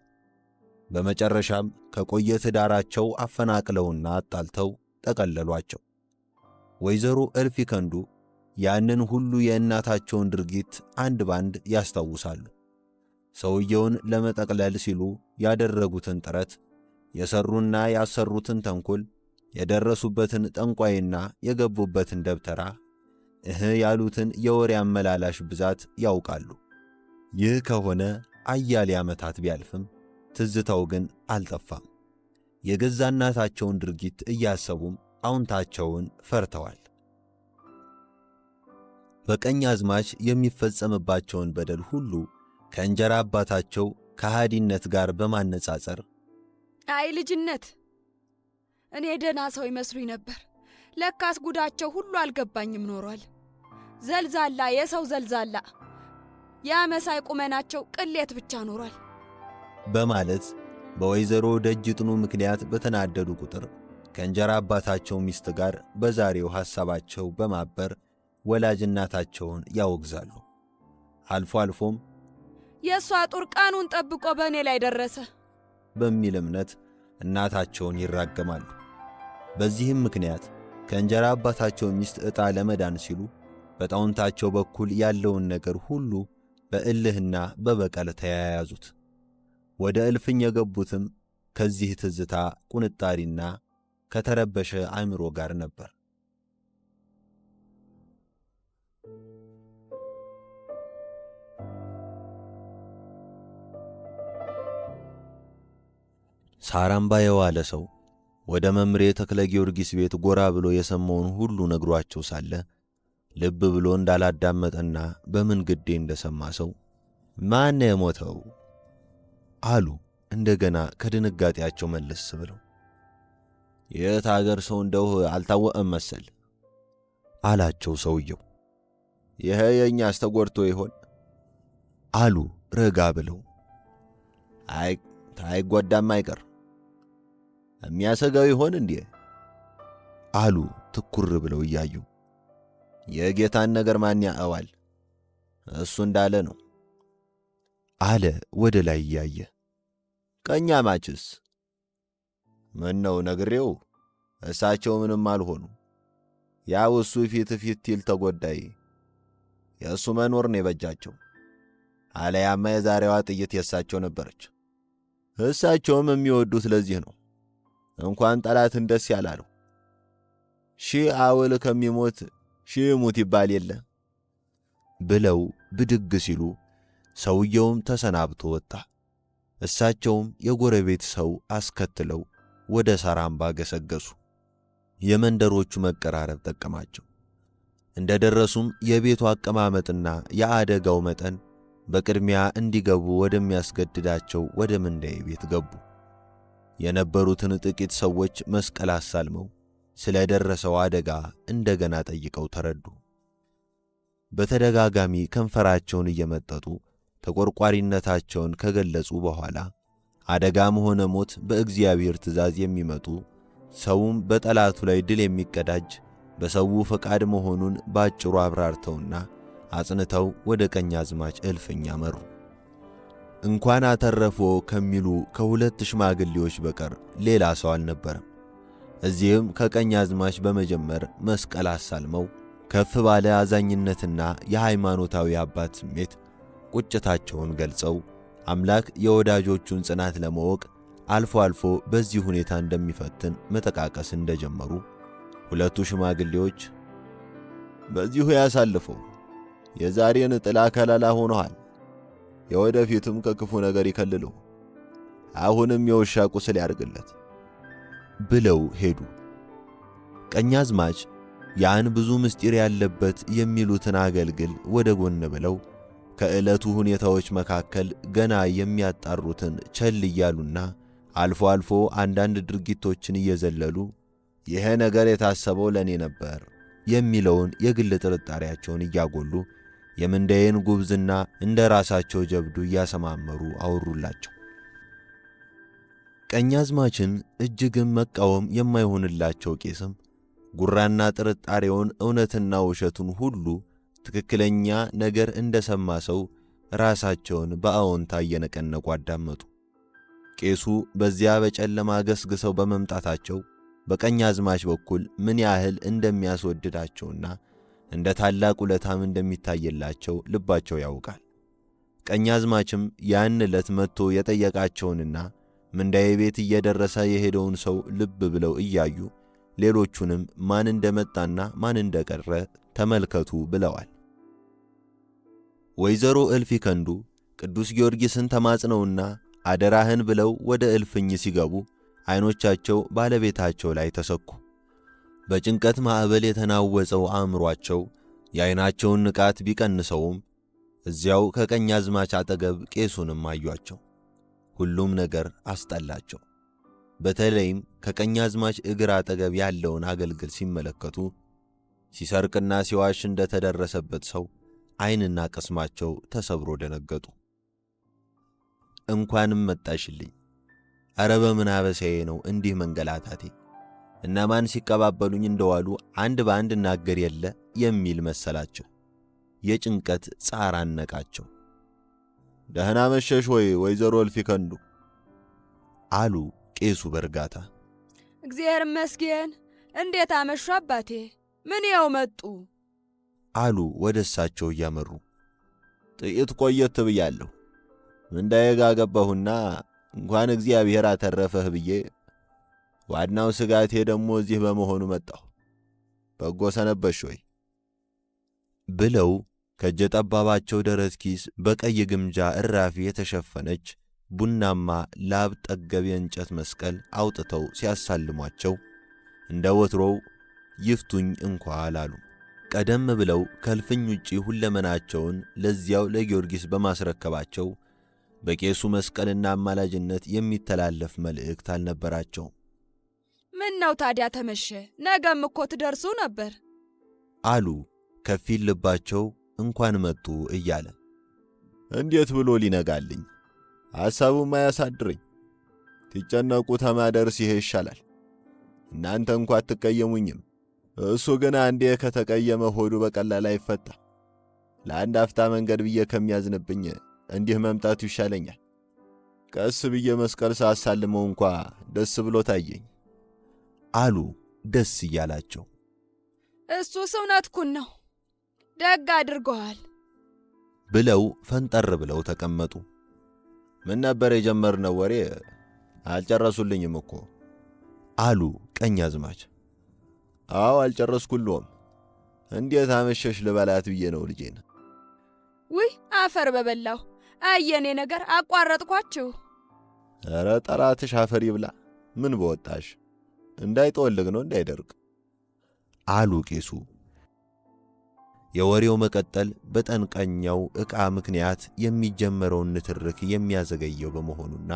S1: በመጨረሻም ከቆየ ትዳራቸው አፈናቅለውና አጣልተው ጠቀለሏቸው። ወይዘሮ እልፊከንዱ ያንን ሁሉ የእናታቸውን ድርጊት አንድ ባንድ ያስታውሳሉ። ሰውየውን ለመጠቅለል ሲሉ ያደረጉትን ጥረት፣ የሰሩና ያሰሩትን ተንኮል፣ የደረሱበትን ጠንቋይና የገቡበትን ደብተራ ያሉትን የወሬ አመላላሽ ብዛት ያውቃሉ። ይህ ከሆነ አያሌ ዓመታት ቢያልፍም ትዝታው ግን አልጠፋም። የገዛ እናታቸውን ድርጊት እያሰቡም ጣውንታቸውን ፈርተዋል። በቀኝ አዝማች የሚፈጸምባቸውን በደል ሁሉ ከእንጀራ አባታቸው ከሃዲነት ጋር በማነጻጸር
S2: አይ ልጅነት፣ እኔ ደና ሰው ይመስሉኝ ነበር፣ ለካስ ጉዳቸው ሁሉ አልገባኝም ኖሯል። ዘልዛላ፣ የሰው ዘልዛላ፣ ያመሳይ ቁመናቸው ቅሌት ብቻ ኖሯል
S1: በማለት በወይዘሮ ደጅጥኑ ምክንያት በተናደዱ ቁጥር ከእንጀራ አባታቸው ሚስት ጋር በዛሬው ሐሳባቸው በማበር ወላጅ እናታቸውን ያወግዛሉ። አልፎ አልፎም
S2: የእሷ ጡር ቀኑን ጠብቆ በእኔ ላይ ደረሰ
S1: በሚል እምነት እናታቸውን ይራገማሉ። በዚህም ምክንያት ከእንጀራ አባታቸው ሚስት ዕጣ ለመዳን ሲሉ በጣውንታቸው በኩል ያለውን ነገር ሁሉ በእልህና በበቀል ተያያዙት። ወደ እልፍኝ የገቡትም ከዚህ ትዝታ ቁንጣሪና ከተረበሸ አእምሮ ጋር ነበር። ሳራምባ የዋለ ሰው ወደ መምሬ ተክለ ጊዮርጊስ ቤት ጎራ ብሎ የሰማውን ሁሉ ነግሯቸው ሳለ ልብ ብሎ እንዳላዳመጠና በምን ግዴ እንደሰማ ሰው ማን የሞተው አሉ እንደገና ከድንጋጤያቸው መለስ ብለው። የት አገር ሰው እንደው አልታወቀም መሰል አላቸው ሰውየው። ይሄ የኛ አስተጎርቶ ይሆን አሉ ረጋ ብለው። አይጎዳም አይቀር የሚያሰጋው ይሆን እንዴ አሉ ትኩር ብለው እያዩ። የጌታን ነገር ማን ያዋል? እሱ እንዳለ ነው አለ ወደ ላይ እያየ። ቀኛ ማችስ ምን ነው ነግሬው፣ እሳቸው ምንም አልሆኑ። ያው እሱ ፊት ይል ተጎዳይ፣ የእሱ መኖር ነው የበጃቸው። አለያማ የዛሬዋ ጥይት የሳቸው ነበረች እሳቸውም የሚወዱት ለዚህ ነው። እንኳን ጠላትን ደስ ያላለው። ሺህ አውል ከሚሞት ሺህ ሙት ይባል የለ ብለው ብድግ ሲሉ ሰውየውም ተሰናብቶ ወጣ። እሳቸውም የጎረቤት ሰው አስከትለው ወደ ሳራምባ ገሰገሱ። የመንደሮቹ መቀራረብ ጠቀማቸው። እንደ ደረሱም የቤቱ አቀማመጥና የአደጋው መጠን በቅድሚያ እንዲገቡ ወደሚያስገድዳቸው ወደ ምንዳዬ ቤት ገቡ። የነበሩትን ጥቂት ሰዎች መስቀል አሳልመው ስለ ደረሰው አደጋ እንደገና ጠይቀው ተረዱ። በተደጋጋሚ ከንፈራቸውን እየመጠጡ ተቆርቋሪነታቸውን ከገለጹ በኋላ አደጋም ሆነ ሞት በእግዚአብሔር ትእዛዝ የሚመጡ ሰውም በጠላቱ ላይ ድል የሚቀዳጅ በሰው ፈቃድ መሆኑን ባጭሩ አብራርተውና አጽንተው ወደ ቀኛዝማች እልፍኝ አመሩ። እንኳን አተረፎ ከሚሉ ከሁለት ሽማግሌዎች በቀር ሌላ ሰው አልነበረም። እዚህም ከቀኛዝማች በመጀመር መስቀል አሳልመው ከፍ ባለ አዛኝነትና የሃይማኖታዊ አባት ስሜት ቁጭታቸውን ገልጸው አምላክ የወዳጆቹን ጽናት ለማወቅ አልፎ አልፎ በዚህ ሁኔታ እንደሚፈትን መጠቃቀስ እንደጀመሩ ሁለቱ ሽማግሌዎች በዚሁ ያሳልፈው፣ የዛሬን ጥላ ከለላ ሆነዋል፣ የወደፊቱም ከክፉ ነገር ይከልለው፣ አሁንም የውሻ ቁስል ያርግለት ብለው ሄዱ። ቀኛዝማች ያን ብዙ ምስጢር ያለበት የሚሉትን አገልግል ወደ ጎን ብለው ከዕለቱ ሁኔታዎች መካከል ገና የሚያጣሩትን ቸል እያሉና አልፎ አልፎ አንዳንድ ድርጊቶችን እየዘለሉ ይሄ ነገር የታሰበው ለኔ ነበር የሚለውን የግል ጥርጣሬያቸውን እያጎሉ የምንዳዬን ጉብዝና እንደ ራሳቸው ጀብዱ እያሰማመሩ አወሩላቸው። ቀኛዝማችን እጅግም መቃወም የማይሆንላቸው ቄስም ጉራና ጥርጣሬውን እውነትና ውሸቱን ሁሉ ትክክለኛ ነገር እንደሰማ ሰው ራሳቸውን በአዎንታ እየነቀነቁ አዳመጡ። ቄሱ በዚያ በጨለማ ገስግሰው በመምጣታቸው በቀኛዝማች በኩል ምን ያህል እንደሚያስወድዳቸውና እንደ ታላቅ ውለታም እንደሚታየላቸው ልባቸው ያውቃል። ቀኛዝማችም ያን ዕለት መጥቶ የጠየቃቸውንና ምንዳዬ ቤት እየደረሰ የሄደውን ሰው ልብ ብለው እያዩ ሌሎቹንም ማን እንደመጣና ማን እንደቀረ ተመልከቱ ብለዋል። ወይዘሮ እልፊ ከንዱ ቅዱስ ጊዮርጊስን ተማጽነውና አደራህን ብለው ወደ እልፍኝ ሲገቡ ዓይኖቻቸው ባለቤታቸው ላይ ተሰኩ። በጭንቀት ማዕበል የተናወጸው አእምሮአቸው የዓይናቸውን ንቃት ቢቀንሰውም እዚያው ከቀኛዝማች አጠገብ ቄሱንም አዩአቸው። ሁሉም ነገር አስጠላቸው። በተለይም ከቀኛዝማች እግር አጠገብ ያለውን አገልግል ሲመለከቱ ሲሰርቅና ሲዋሽ እንደተደረሰበት ሰው ዓይንና ቅስማቸው ተሰብሮ ደነገጡ። እንኳንም መጣሽልኝ፣ ኧረ በምን አበሳዬ ነው እንዲህ መንገላታቴ፣ እነማን ሲቀባበሉኝ እንደዋሉ አንድ በአንድ እናገር የለ የሚል መሰላቸው። የጭንቀት ጻር አነቃቸው። ደህና መሸሽ ወይ ወይዘሮ እልፊ ከንዱ አሉ ቄሱ በእርጋታ።
S2: እግዚአብሔር ይመስገን። እንዴት አመሹ አባቴ? ምን ያው መጡ?
S1: አሉ ወደ እሳቸው እያመሩ። ጥቂት ቆየት ብያለሁ። ምንዳዬ ጋ ገባሁና እንኳን እግዚአብሔር አተረፈህ ብዬ ዋናው ስጋቴ ደግሞ እዚህ በመሆኑ መጣሁ። በጎ ሰነበሽ ወይ ብለው ከእጀ ጠባባቸው ደረት ኪስ በቀይ ግምጃ እራፊ የተሸፈነች ቡናማ ላብ ጠገብ የእንጨት መስቀል አውጥተው ሲያሳልሟቸው እንደ ወትሮው ይፍቱኝ እንኳ አላሉ። ቀደም ብለው ከልፍኝ ውጪ ሁለመናቸውን ለዚያው ለጊዮርጊስ በማስረከባቸው በቄሱ መስቀልና አማላጅነት የሚተላለፍ መልእክት አልነበራቸውም።
S2: ምን ነው ታዲያ ተመሸ? ነገም እኮ ትደርሱ ነበር
S1: አሉ ከፊል ልባቸው እንኳን መጡ እያለ። እንዴት ብሎ ሊነጋልኝ? ሐሳቡም አያሳድረኝ። ትጨነቁ ተማደርስ ይሄ ይሻላል። እናንተ እንኳ አትቀየሙኝም። እሱ ግን አንዴ ከተቀየመ ሆዱ በቀላል አይፈታ። ለአንድ አፍታ መንገድ ብዬ ከሚያዝንብኝ እንዲህ መምጣቱ ይሻለኛል። ቀስ ብዬ መስቀል ሳሳልመው እንኳ ደስ ብሎ ታየኝ አሉ ደስ እያላቸው።
S2: እሱስ እውነትኩን ነው፣ ደግ አድርገዋል
S1: ብለው ፈንጠር ብለው ተቀመጡ። ምን ነበር የጀመርነው ወሬ? አልጨረሱልኝም እኮ አሉ ቀኛዝማች። አዎ አልጨረስኩልዎም። እንዴት አመሸሽ ልበላት ብዬ ነው ልጄን።
S2: ውይ አፈር በበላው አየኔ ነገር አቋረጥኳችሁ።
S1: ኧረ ጠላትሽ አፈር ይብላ። ምን በወጣሽ እንዳይጠወልግ ነው እንዳይደርቅ አሉ ቄሱ። የወሬው መቀጠል በጠንቀኛው ዕቃ ምክንያት የሚጀመረውን ንትርክ የሚያዘገየው በመሆኑና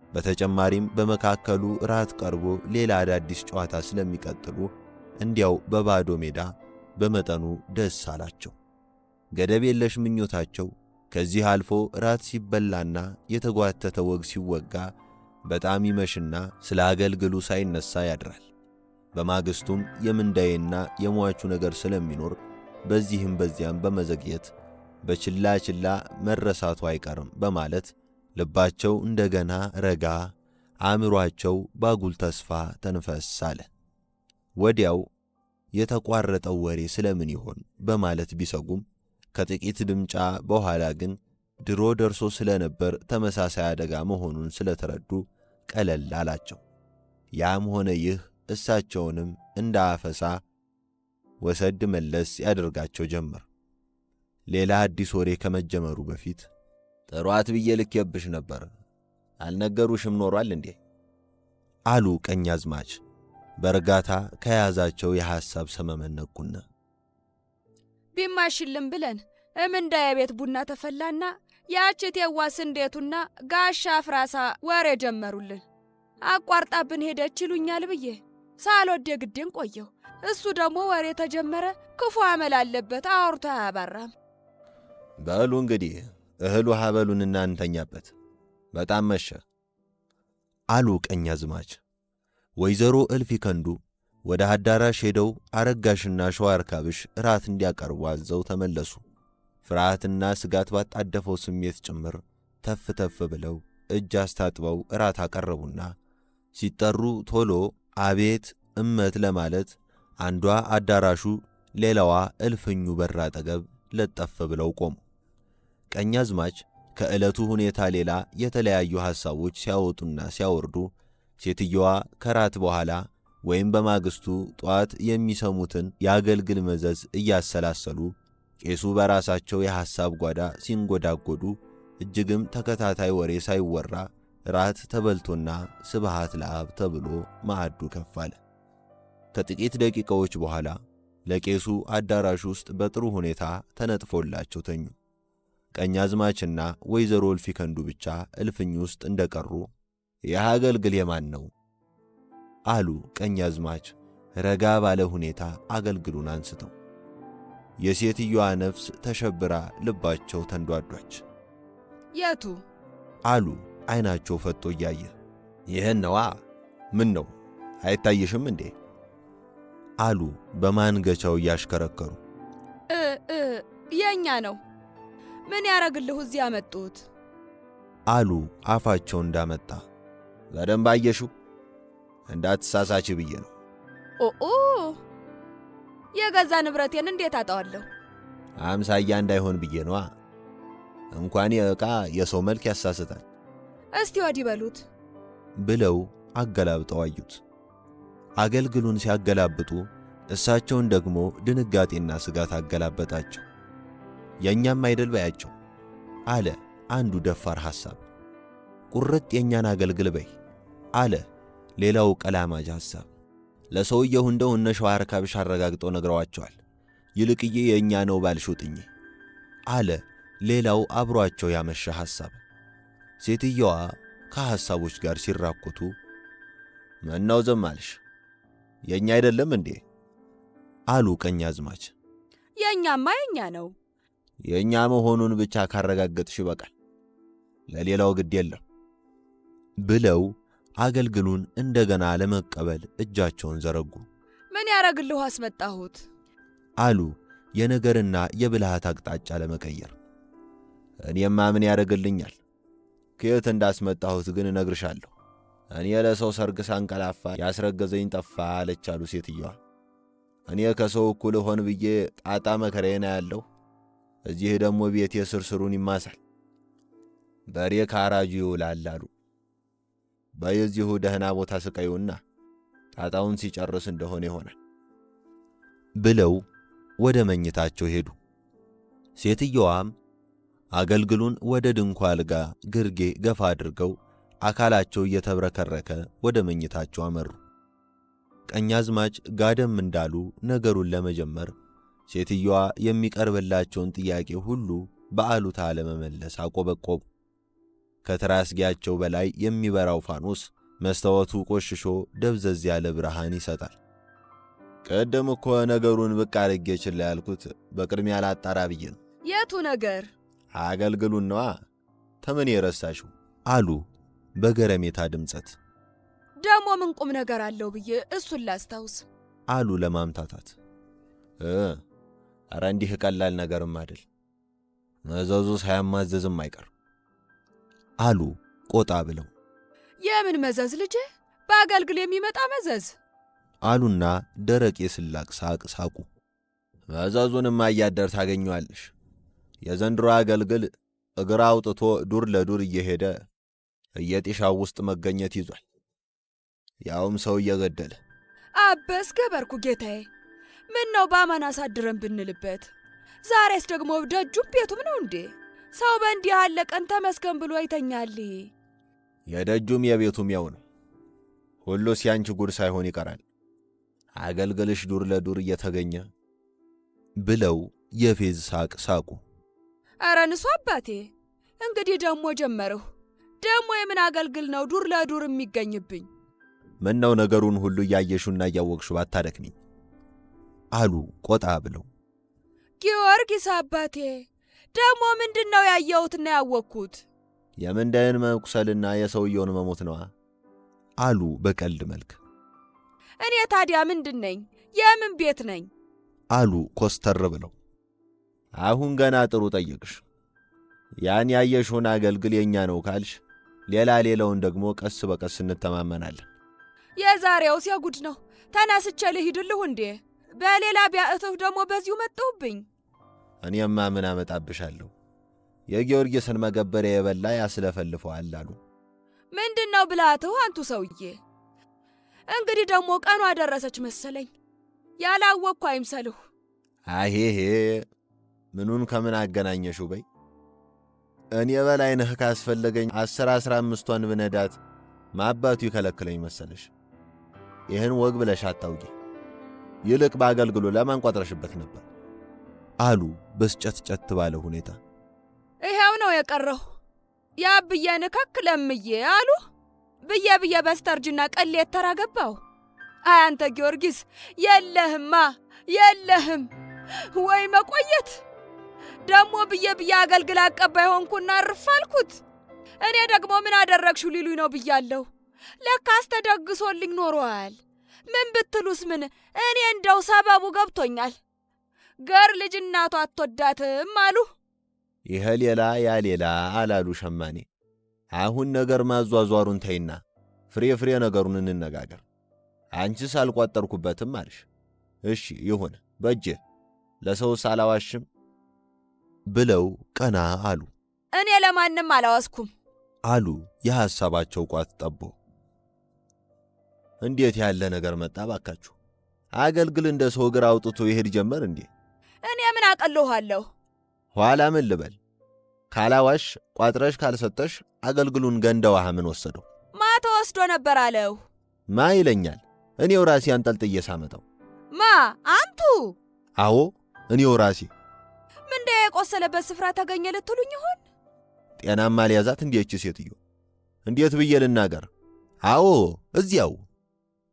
S1: በተጨማሪም በመካከሉ ራት ቀርቦ ሌላ አዳዲስ ጨዋታ ስለሚቀጥሉ እንዲያው በባዶ ሜዳ በመጠኑ ደስ አላቸው። ገደብ የለሽ ምኞታቸው ከዚህ አልፎ ራት ሲበላና የተጓተተ ወግ ሲወጋ በጣም ይመሽና ስለ አገልግሉ ሳይነሳ ያድራል። በማግስቱም የምንዳዬና የሟቹ ነገር ስለሚኖር በዚህም በዚያም በመዘግየት በችላ ችላ መረሳቱ አይቀርም በማለት ልባቸው እንደገና ረጋ፣ አእምሮአቸው ባጉል ተስፋ ተንፈስ አለ። ወዲያው የተቋረጠው ወሬ ስለምን ይሆን በማለት ቢሰጉም ከጥቂት ድምጫ በኋላ ግን ድሮ ደርሶ ስለነበር ተመሳሳይ አደጋ መሆኑን ስለተረዱ ቀለል አላቸው። ያም ሆነ ይህ እሳቸውንም እንደ አፈሳ ወሰድ መለስ ያደርጋቸው ጀመር። ሌላ አዲስ ወሬ ከመጀመሩ በፊት ጥሯት ብዬ ልኬብሽ ነበር፣ አልነገሩሽም ኖሯል እንዴ? አሉ ቀኛዝማች በእርጋታ ከያዛቸው የሐሳብ ሰመመን ነቁና።
S2: ቢማሽልም ብለን እምንዳዬ ቤት ቡና ተፈላና ያችት የዋስ እንዴቱና ጋሻ ፍራሳ ወሬ ጀመሩልን። አቋርጣብን ሄደች ይሉኛል ብዬ ሳልወድ የግዴን ቆየው። እሱ ደግሞ ወሬ ተጀመረ። ክፉ አመል አለበት፣ አውርቶ አያባራም።
S1: በሉ እንግዲህ እህል ውሃ በሉንና እንተኛበት፣ በጣም መሸ አሉ ቀኛዝማች። ወይዘሮ እልፍ ይከንዱ ወደ አዳራሽ ሄደው አረጋሽና ሸዋርካብሽ ራት እንዲያቀርቡ አዘው ተመለሱ። ፍርሃትና ስጋት ባጣደፈው ስሜት ጭምር ተፍ ተፍ ብለው እጅ አስታጥበው ራት አቀረቡና ሲጠሩ ቶሎ አቤት እመት ለማለት አንዷ አዳራሹ ሌላዋ እልፍኙ በር አጠገብ ለጠፍ ብለው ቆሙ። ቀኛዝማች ከዕለቱ ሁኔታ ሌላ የተለያዩ ሐሳቦች ሲያወጡና ሲያወርዱ ሴትየዋ ከራት በኋላ ወይም በማግስቱ ጧት የሚሰሙትን የአገልግል መዘዝ እያሰላሰሉ ቄሱ በራሳቸው የሐሳብ ጓዳ ሲንጎዳጎዱ እጅግም ተከታታይ ወሬ ሳይወራ ራት ተበልቶና ስብሃት ለአብ ተብሎ ማዕዱ ከፍ አለ። ከጥቂት ደቂቃዎች በኋላ ለቄሱ አዳራሽ ውስጥ በጥሩ ሁኔታ ተነጥፎላቸው ተኙ። ቀኛዝማችና ወይዘሮ እልፍ ይከንዱ ብቻ እልፍኝ ውስጥ እንደቀሩ ይህ አገልግል የማን ነው? አሉ ቀኛዝማች ረጋ ባለ ሁኔታ አገልግሉን አንስተው። የሴትዮዋ ነፍስ ተሸብራ ልባቸው ተንዷዷች።
S2: የቱ?
S1: አሉ ዓይናቸው ፈጦ እያየ። ይህን ነዋ። ምን ነው አይታይሽም እንዴ? አሉ በማንገቻው እያሽከረከሩ።
S2: የኛ ነው። ምን ያረግልሁ እዚህ ያመጡት?
S1: አሉ አፋቸው እንዳመጣ። በደንብ አየሽው? እንዳትሳሳች ብዬ ነው።
S2: ኦኦ የገዛ ንብረቴን እንዴት አጣዋለሁ?
S1: አምሳያ እንዳይሆን ብዬ ነዋ። እንኳን የዕቃ የሰው መልክ ያሳስታል።
S2: እስቲ ወዲህ በሉት
S1: ብለው አገላብጠው አዩት። አገልግሉን ሲያገላብጡ እሳቸውን ደግሞ ድንጋጤና ስጋት አገላበጣቸው። የእኛም አይደል ባያቸው አለ አንዱ ደፋር ሐሳብ። ቁርጥ የእኛን አገልግል በይ አለ ሌላው ቀላማጅ ሐሳብ። ለሰውየው እንደው እነ ሸዋርካብሽ አረጋግጠው ነግረዋቸዋል። ይልቅዬ የእኛ ነው ባልሹጥኝ አለ ሌላው አብሮአቸው ያመሸ ሐሳብ። ሴትየዋ ከሐሳቦች ጋር ሲራኮቱ ምነው ዝም አልሽ? የእኛ አይደለም እንዴ? አሉ ቀኛዝማች።
S2: የእኛማ የእኛ ነው።
S1: የእኛ መሆኑን ብቻ ካረጋገጥሽ ይበቃል፣ ለሌላው ግድ የለም ብለው አገልግሉን እንደገና ለመቀበል እጃቸውን ዘረጉ።
S2: ምን ያረግልሁ አስመጣሁት?
S1: አሉ የነገርና የብልሃት አቅጣጫ ለመቀየር። እኔማ ምን ያረግልኛል? ከየት እንዳስመጣሁት ግን እነግርሻለሁ። እኔ ለሰው ሰርግ ሳንቀላፋ ያስረገዘኝ ጠፋ አለች አሉ ሴትየዋ። እኔ ከሰው እኩል ሆን ብዬ ጣጣ መከራዬን ያለው እዚህ ደግሞ ቤቴ ስርስሩን ይማሳል። በሬ ካራጁ ይውላል አሉ። በየዚሁ ደህና ቦታ ስቀዩና ጣጣውን ሲጨርስ እንደሆነ ይሆናል ብለው ወደ መኝታቸው ሄዱ። ሴትየዋም አገልግሉን ወደ ድንኳ አልጋ ግርጌ ገፋ አድርገው አካላቸው እየተብረከረከ ወደ መኝታቸው አመሩ። ቀኛዝማች ጋደም እንዳሉ ነገሩን ለመጀመር ሴትየዋ የሚቀርብላቸውን ጥያቄ ሁሉ በአሉታ ለመመለስ አቆበቆቡ። ከትራስጌያቸው በላይ የሚበራው ፋኖስ መስታወቱ ቆሽሾ ደብዘዝ ያለ ብርሃን ይሰጣል። ቀደም እኮ ነገሩን ብቅ አድርጌ ችላ ያልኩት በቅድሚያ ላጣራ ብዬ ነው።
S2: የቱ ነገር?
S1: አገልግሉን ነዋ። ተምን የረሳሽው አሉ በገረሜታ ድምጸት።
S2: ደሞ ምን ቁም ነገር አለው ብዬ እሱን ላስታውስ
S1: አሉ ለማምታታት። ኧረ እንዲህ ቀላል ነገርም አይደል፣ መዘዙ ሳያማዘዝም አይቀር አሉ ቆጣ ብለው።
S2: የምን መዘዝ ልጄ? በአገልግል የሚመጣ መዘዝ
S1: አሉና ደረቅ የስላቅ ሳቅ ሳቁ። መዘዙንማ እያደር ታገኘዋለሽ። የዘንድሮ አገልግል እግር አውጥቶ ዱር ለዱር እየሄደ እየጤሻው ውስጥ መገኘት ይዟል፣ ያውም ሰው እየገደለ።
S2: አበስ ገበርኩ ጌታዬ፣ ምን ነው ባማን አሳድረን ብንልበት። ዛሬስ ደግሞ ደጁም ቤቱም ነው እንዴ? ሰው በእንዲህ ያለ ቀን ተመስገን ብሎ ይተኛል።
S1: የደጁም የቤቱም ያው ነው። ሁሉ ሲያንቺ ጉድ ሳይሆን ይቀራል። አገልግልሽ ዱር ለዱር እየተገኘ ብለው የፌዝ ሳቅ ሳቁ።
S2: ኧረ ንሱ አባቴ፣ እንግዲህ ደሞ ጀመርሁ። ደሞ የምን አገልግል ነው ዱር ለዱር የሚገኝብኝ?
S1: ምን ነው ነገሩን ሁሉ እያየሹና እያወቅሹ ባታደክሚኝ አሉ ቆጣ ብለው።
S2: ጊዮርጊስ አባቴ፣ ደሞ ምንድነው ያየሁትና ያወቅኩት?
S1: የምንዳይን መቁሰልና የሰውየውን መሞት ነዋ አሉ በቀልድ መልክ።
S2: እኔ ታዲያ ምንድን ነኝ? የምን ቤት ነኝ?
S1: አሉ ኮስተር ብለው። አሁን ገና ጥሩ ጠየቅሽ። ያን ያየሽውን አገልግል የኛ ነው ካልሽ ሌላውን ደግሞ ቀስ በቀስ እንተማመናለን።
S2: የዛሬውስ የጉድ ነው። ተነስቼ ልሂድልሁ እንዴ? በሌላ ቢያእትህ ደግሞ በዚሁ መጣሁብኝ።
S1: እኔማ ምን አመጣብሻለሁ? የጊዮርጊስን መገበሪያ የበላ ያስለፈልፈዋል አሉ።
S2: ምንድነው ብላትሁ አንቱ ሰውዬ? እንግዲህ ደግሞ ቀኑ አደረሰች መሰለኝ። ያላወቅኩ አይምሰልሁ።
S1: አሄሄ ምኑን ከምን አገናኘሽው በይ። እኔ በላይነህ ካስፈለገኝ 10-15ቷን ብነዳት ማባቱ ይከለክለኝ መሰለሽ? ይህን ወግ ብለሽ አታውቂ። ይልቅ በአገልግሎ ለማንቋጥረሽበት ነበር አሉ በስጨት ባለ ሁኔታ።
S2: ይሄው ነው የቀረው። ያብዬ ንከክ ለምዬ አሉ ብዬ በስተርጅና ቀሌት ተራገባው። አንተ ጊዮርጊስ የለህም ወይ መቆየት። ደሞ ብዬ አገልግል አቀባይ ሆንኩና አርፋልኩት። እኔ ደግሞ ምን አደረግሽው ሊሉኝ ነው ብያለሁ። ለካስ ተደግሶልኝ ኖሯል። ምን ብትሉስ ምን፣ እኔ እንደው ሰበቡ ገብቶኛል። ገር ልጅ እናቷ አትወዳትም አሉ።
S1: ይሄ ሌላ ያ ሌላ አላሉ ሸማኔ። አሁን ነገር ማዟዟሩን ተይና ፍሬ ነገሩን እንነጋገር። አንቺስ አልቋጠርኩበትም አልሽ። እሺ ይሁን በእጄ ለሰውስ አላዋሽም ብለው ቀና አሉ።
S2: እኔ ለማንም አላዋስኩም
S1: አሉ የሐሳባቸው ቋት ጠቦ። እንዴት ያለ ነገር መጣ ባካችሁ? አገልግል እንደ ሰው እግር አውጥቶ ይሄድ ጀመር እንዴ?
S2: እኔ ምን አቀለኋለሁ?
S1: ኋላ ምን ልበል? ካላዋሽ ቋጥረሽ ካልሰጠሽ አገልግሉን ገንዳ ውሃ ምን ወሰደው?
S2: ማ ተወስዶ ነበር አለው?
S1: ማ ይለኛል? እኔው ራሴ አንጠልጥዬ ሳመጣው።
S2: ማ አንቱ?
S1: አዎ እኔው ራሴ።
S2: ምንደ የቆሰለበት ስፍራ ተገኘ ልትሉኝ ይሆን?
S1: ጤናማ ሊያዛት እንዴች ሴትዮ? እንዴት ብዬ ልናገር? አዎ እዚያው።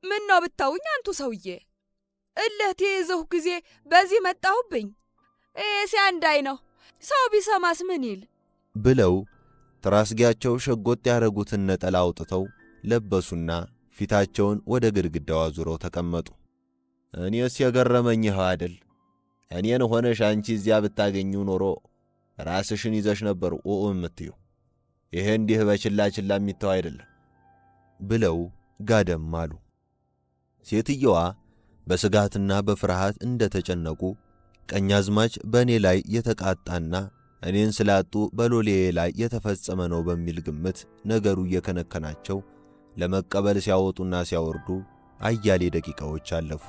S2: ምን ነው ብታውኝ አንቱ ሰውዬ? እልህ ትይዝሁ ጊዜ በዚህ መጣሁብኝ። ሲያንዳይ ነው ሰው ቢሰማስ ምን ይል
S1: ብለው ትራስጌያቸው ሸጎጥ ያረጉትን ነጠላ አውጥተው ለበሱና ፊታቸውን ወደ ግድግዳው አዙረው ተቀመጡ። እኔስ የገረመኝ ይኸው አይደል? እኔን ሆነሽ አንቺ እዚያ ብታገኙ ኖሮ ራስሽን ይዘሽ ነበር የምትዩ። ይሄ እንዲህ በችላ የሚተው አይደለም ብለው ጋደም አሉ። ሴትየዋ በስጋትና በፍርሃት እንደተጨነቁ ቀኛዝማች በእኔ ላይ የተቃጣና እኔን ስላጡ በሎሌ ላይ የተፈጸመ ነው በሚል ግምት ነገሩ እየከነከናቸው ለመቀበል ሲያወጡና ሲያወርዱ አያሌ ደቂቃዎች አለፉ።